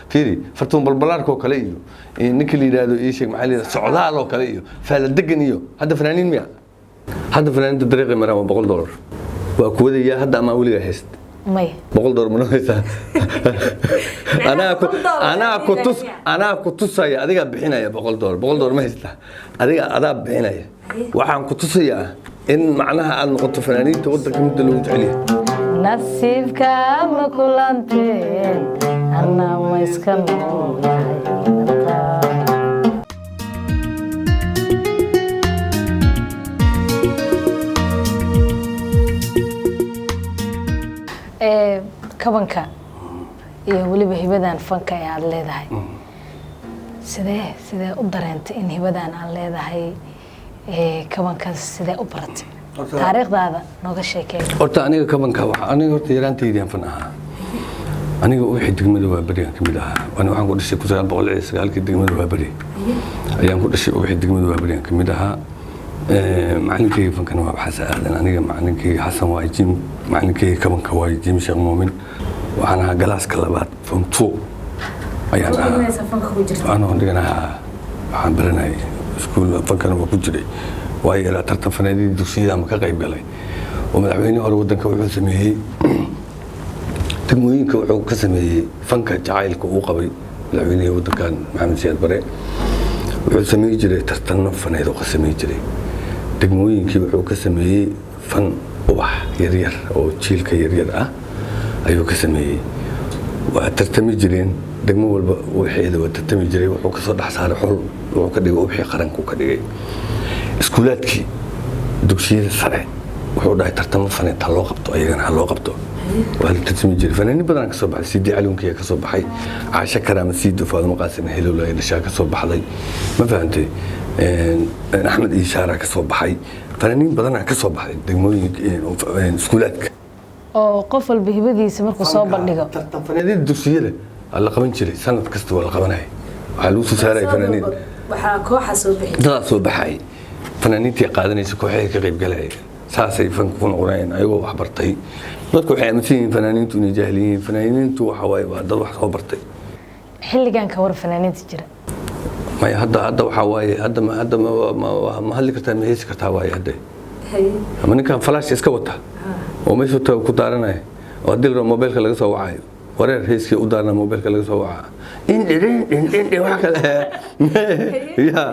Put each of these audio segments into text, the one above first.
فيري فرتون بالبلاركو كله إيو نكلي يرادو إيش محلي سعودة لو كله إيو فالدقن إيو هذا فنانين ميا هذا فنانين تدريق مرة $100 وكودي يا هذا ما أولي هست ماي $100 منو هسا أنا كنت سايا أديك بحنا يا $100 ما هستا أديك أداب بحنا يا وحن كنت سايا إن معناها أن قلت فنانين تودك مدلوج عليه نصيبك ما كلنتين أنا ما يسكنون كبنكا iyo waliba hibadan fanka ay aad leedahay sidee u dareentay in hibadan aan leedahay kabankaas sidee u baratay taariikhdaada nooga sheekay horta aniga kabanka aniga horta yaraantaydii fan ahaa aniga wixii degmada waa bari ka mid ahaa waxaan ku dhashay 1999 degmada waa bari ayaan ku dhashay wixii degmada waa bari ka mid ahaa macallinkii fankana waa xasan aadan aniga macallinkii xasan waa jim macallinkii kabanka waa jim sheekh muumin waxaan ahaa galaaska labaad form 2 ayaan ahaa waxaan baranay iskuul fankana waa ku jiray waayo la tartan fanaanidii dugsiyada ma ka qayb galay oo madaxweynaha hore wadanka wuxuu sameeyay degmooyinka wuxuu ka sameeyay fanka jacaylka uu qabay madaxweynaha wadankan maxamed siyaad bare wuxuu sameeyay jiray tartanno faneed oo ka sameeyay jiray degmooyinkii wuxuu ka sameeyay fan ubax yaryar oo jiilka yaryar ah ayuu ka sameeyay waa tartami jireen degmo walba waxeeda waa tartami jiray wuxuu ka soo dhax saaray xul wuxuu ka dhigay ubaxii qaranku ka dhigay iskuulaadkii dugsiyada sare wuxuu dhahay tartamo faneed ha loo qabto ayagana ha loo qabto waa la tartami jiray fanaanin badan ka soo baxay sidii caluunkiya ka soo baxay caasha karaama siid faadimo qaasim helowla ay dhashaa ka soo baxday ma fahantay axmed ishaara ka soo baxay fanaanin badan ka soo baxday degmooyinka iskuulaadka oo qof walba hibadiisa markuu soo bandhigo tartan faneedada dugsiyada la qaban jiray sanad kasta waa la qabanay waxa lagu soo saaray fanaanin waxa kooxa soo baxay fanaaniintii qaadanaysa kooxaha ka qayb galay saasay fanku ku noqonayeen ayagoo wax bartay dadku waxay aaminsan yihiin fanaaniintu inay jahil yihiin fanaaniintu waxa waaye waa dad wax soo bartay xilligan ka war fanaaniinta jira ma hadda waxa waaye hadda ma hadli kartaa ma heesi kartaa waaye hadda ama ninkan flash iska wata oo meesha ku daaranaya oo hadii mobilka laga soo wacayo wareer heeskii u daarna mobilka laga soo waca in wax kale ya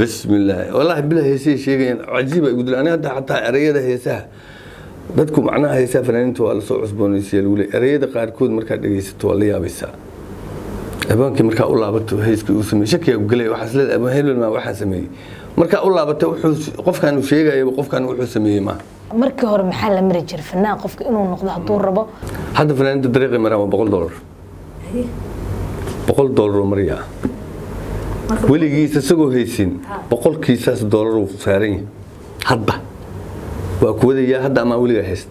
بسم الله والله بلا هيسي شيء عجيبه يقول انا حتى اريده هيسها dadku macnaha heesaa fanaaniintu waa la soo cusboonaysiiyay lagu leeyahay erayada qaarkood marka dhageysato waa la yaabaysaa abaankii marka u laabato heeskii uu sameeyay shakiga galay waxa isla ama helin ma waxa sameeyay marka u laabato wuxuu qofkan uu sheegayo qofkan wuxuu sameeyay ma markii hore maxaa la mari jiray fanaan qofka inuu noqdo haduu rabo hadda fanaaniinta dariiqi maraa $100 $100 mariya weligiisa isagoo haysin $100 uu saaran yahay hadda waa kuwadaya hadda ama weliga hayst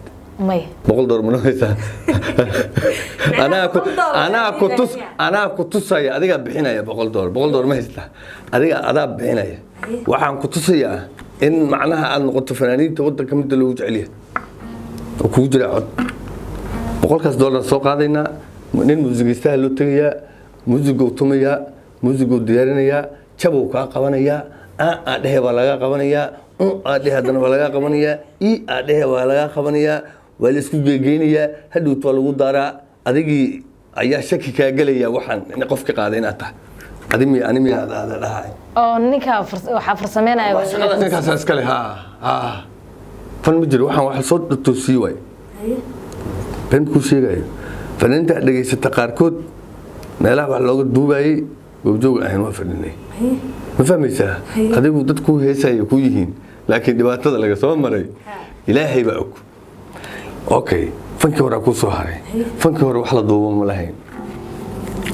may $100 ma haysa ana ku tusaya adiga bixinaya $100 ma haysta adiga adaa bixinaya waxaan ku tusayaa in macnaha aan noqoto fanaaniinta wadanka mid loo jecel yahay oo ku jira cod $100 soo qaadayna nin muusigiistaha loo tagaya muusigu tumaya muusigu diyaarinaya jabo ka qabanaya dhehe waa laga qabanaya dhehe hadana waa laga qabanaya dhehe waa laga qabanaya waa la isku geegeynaya hadhow waa lagu daaraa adigii ayaa shaki ka galaya waxaan in qof ka qaaday inaad tahay adimi animi hada dhahay oo ninka waxa farsameynaya ninkaas iska leh fan ma jiro waxaan wax soo toosii way ben ku sheegayo fanaanta dhageysata qaarkood meelaha wax looga duubayay وجوج أهين وافرني ما فهميسها هذا هو ضد كوه هسه يكويهين لكن دبعت هذا لقى سوى مري إلهي بقى أوكي فنك ورا كوه صهري فنك ورا وحلا ضوء ملاهين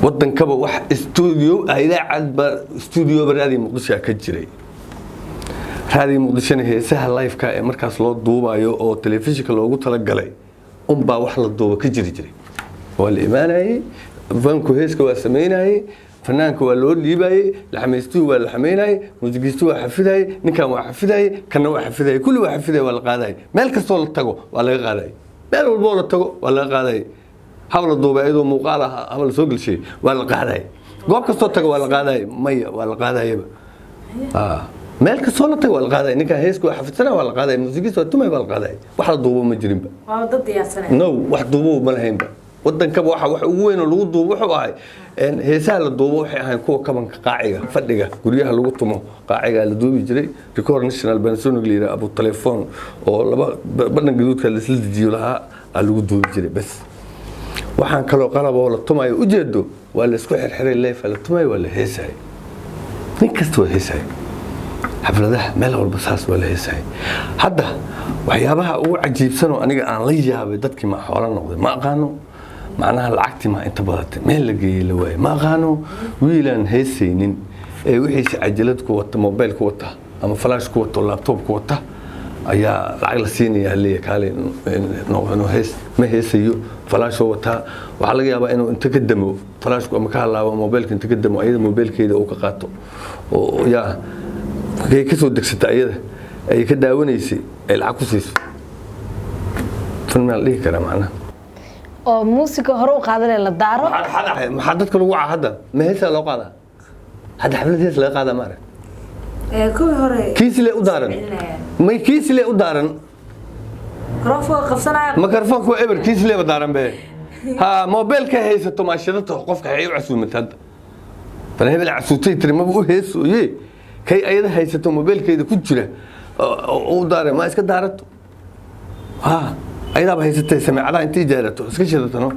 وطن كبا وح استوديو هيدا عند استوديو برادي مقدسة كجري هذه مقدسة هي سهل لايف كا مركز لو ضوء أيو أو تلفزيون كلو قلت لك جلي با وحلا ضوء كجري جري والإيمان هي فنكو هيسكو واسميناي فنانك waa loo liibay laxmaystu waa la xameynay muusigiistu waa xafiday ninkan waa xafiday kana waa xafiday kulli waa xafiday waa la qaaday meel kasto la tago waa laga qaaday meel walbo la tago waa laga qaaday habla duubay iyadoo muuqaal ah habla soo galshay waa la qaaday goob kastoo taga waa la qaaday maya waa la qaadayba meel kastoo la taga waa la qaaday ninka heesku xafidsana waa la qaaday muusigiisa tumay waa la qaaday wax la duubo ma jirinba waa dad diyaarsanay no wax duubo ma lahaynba wadanka wax ugu weyn oo lagu duubo wuxuu ahay heesaha la duubo waxay ahayn kuwa kabanka qaaciga fadhiga guryaha lagu tumo qaaciga la duubi jiray record national Panasonic leeyahay abu telephone oo laba badhan gaduudka la isla dejiyo lahaa lagu duubi jiray bas waxaan kaloo qalab oo la tumayo u jeedo waa la isku xirxiray leef la tumayo waa la heesay nin kasta waa heesay xafladaha meel walba saas waa la heesay hadda waxyaabaha ugu cajiibsan oo aniga aan la yaabay dadkii ma xoolo noqday ma aqaano macnaha lacagti ma inta badatay meel la geeyay la waayay ma aqaano wiilan heesaynin ee wixii cajalad ku wata mobile ku wata ama flash ku wata laptop ku wata ayaa lacag la siinaya leeyahay kaale inuu hees ma heesayo flash wata waxa laga yaabaa inuu inta ka damo flashku ama ka halaabo mobile-ka inta ka damo ayada mobile-keeda uu ka qaato oo yaa ka soo degsata ayada ay ka daawanaysay ay lacag ku siiso fanaan dhihi karaa macnaha oo muusiga hore u qaadanay la daaro maxaa dadka lagu caa hadda ma heesaa loo qaadaa hadda xaflad hees laga qaadaa maarag kuwii hore kiisile u daaran may kiisile u daaran mikrofoonku eber kiisile u daaran be ha mobilka haysato maashadada qofka ay u casuumad hadda bal hebel casuutay tiri ma u heesooyee kay ayada haysato mobilkeeda ku jira oo daaray ma iska daarato ha ayada ba haysatay samecada intii jaarato iska shidatano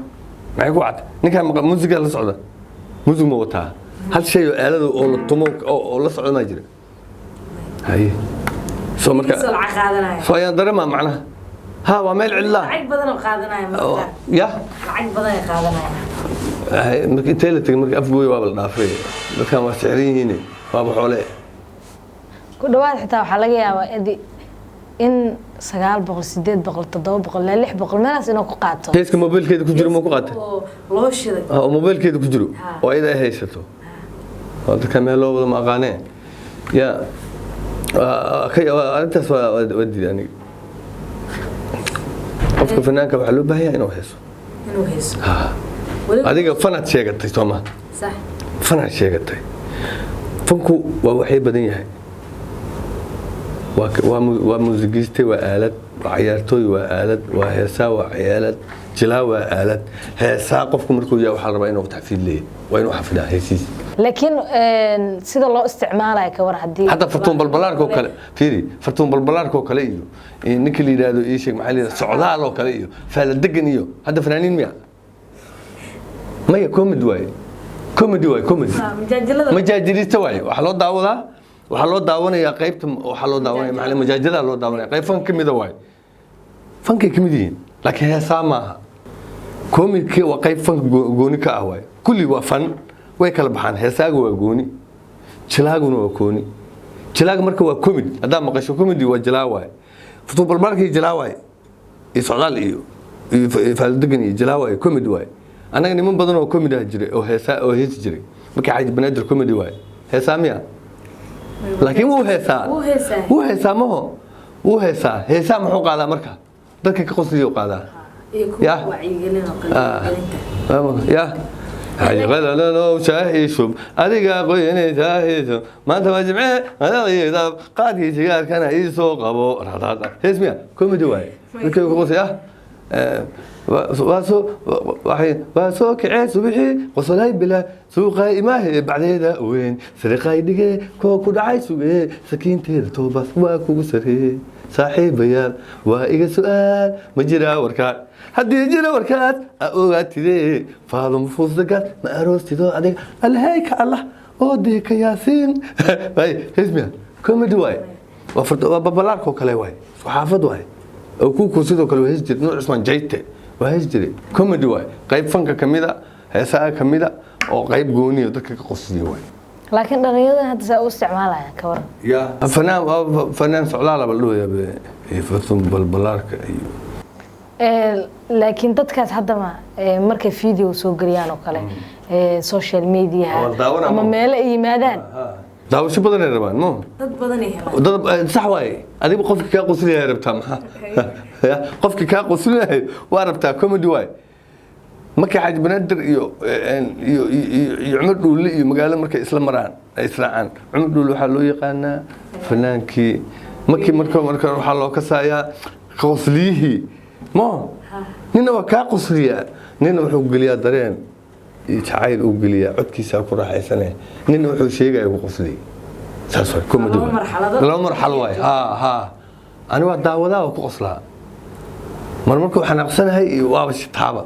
maxay ku cad ninka muusiga la socda muusiga ma wataa hal shay oo aalada oo la tumo oo la socda ma jira hay soo marka soo ayaan dareema macnaha ها ومال علا لعب بدن قادناي marka ya lacag badan ay qaadanayaan markii teelatiga markii afgooy waa la dhaafay dadkan waa siciriin waa xoole ku dhawaad xitaa waxa laga yaabaa in 900 800 700 600 meelaas inuu ku qaato heeska mobilkeeda ku jiro ma ku qaatay loo shiday oo mobilkeeda ku jiro oo ayada ay haysato oo dadka meel loo wada ma aqaaneen ya kay arintaas waa wadii aniga qofka fanaanka waxa loo baahan yahay inuu heeso adiga fanaad sheegatay Soomaa sax fanaad sheegatay fanku waa waxay badan yahay waa muusigiiste waa aalad waa ciyaartooy waa aalad waa heesaa waa aalad jilaa waa aalad heesaa qofku markuu yahay waxa la rabaa inuu taxfiid leeyahay waa inuu xafidaa heesiis laakiin sida loo isticmaalayo ka war hadii hadda fartuun balbalaarka kale fiiri fartuun balbalaarka kale iyo ninka la yiraahdo ii sheeg maxay leedahay socdaal oo kale iyo faala degan iyo hadda fanaaniin miya maya comedy way majaajilista way waxa loo daawanayaa qaybta waxa loo daawanaya macallin majaajilada loo daawanaya qayb fan kamid ah way fanka kamid yihiin laakiin heesaa maaha comedy waa qayb fan gooni ka ah way kulli waa fan way kala baxaan heesaaga waa gooni jilaaguna waa gooni jilaaga marka waa comedy hadaa maqasho comedy waa jilaa way football markii jilaa way socdaal iyo faaldegan iyo jilaa way comedy way anaga niman badan oo comedy ah jiray oo hees jiray markii ay banaadir comedy way heesaa miya laakiin wuu heesaa heesaa muxuu qaadaa marka dadka ka qosliyo qaadaa ya ya هاي شاهيشوب أديك قويني شاهيشوب ما أنت مجمع هذا يذاب قادي سيار كان يسوق أبو هذا اسمه كم دواي لكن يقول يا واسو واحد واسو كعيس وبحي وصلاي بلا سوقي ما هي بعد هذا وين سرقاي دقي كوكو دعيس وبحي سكين تير توبس واكو سري صاحب يال وإيجا سؤال مجرى وركات هدي جرى وركات أوقات ذي فاضم فوزقات ما أروستي ذو عليك الهيك الله أوديك ياسين هاي اسمه كم دواي وفرد ببلاركو كلا واي وحافظ واي أو كوكو سيدو كلا هيجري نوع اسمه جيته وهيجري كم دواي قيب فنك كميدا هساء كميدا أو قيب جوني ودك قصدي واي لكن دنياdan hadda saa u isticmaalaya ka waran ya fanaan socdaal bal ee fartum balbalaarka iyo laakiin dadkaas hadda ma markay video soo galiyaan oo kale social media ama meel ay yimaadaan daawasho badan ay rabaan mo dad badan ay helaan dad sax waay adiga qofka ka qosliyay rabtaa maxaa qofka ka qosliyay waa rabtaa comedy waay markii xaaj banaadir iyo cumar dhuulle iyo magaalo markay isla maraan ay israacaan cumar dhuulle waxaa loo yaqaanaa fanaankii markii marka waxaa loo kasayaa qosliyihii mo nina waa kaa qosliyaa nina wuxuu geliyaa dareen iyo jacayl uu geliyaa codkiisaa ku raaxaysane nina wuxuu sheegaya ku qosliyay saas way comedy laba marxalo waay ani waa daawadaa oo ku qoslaa mar markuu xanaaqsanahay iyo waaba shitaaba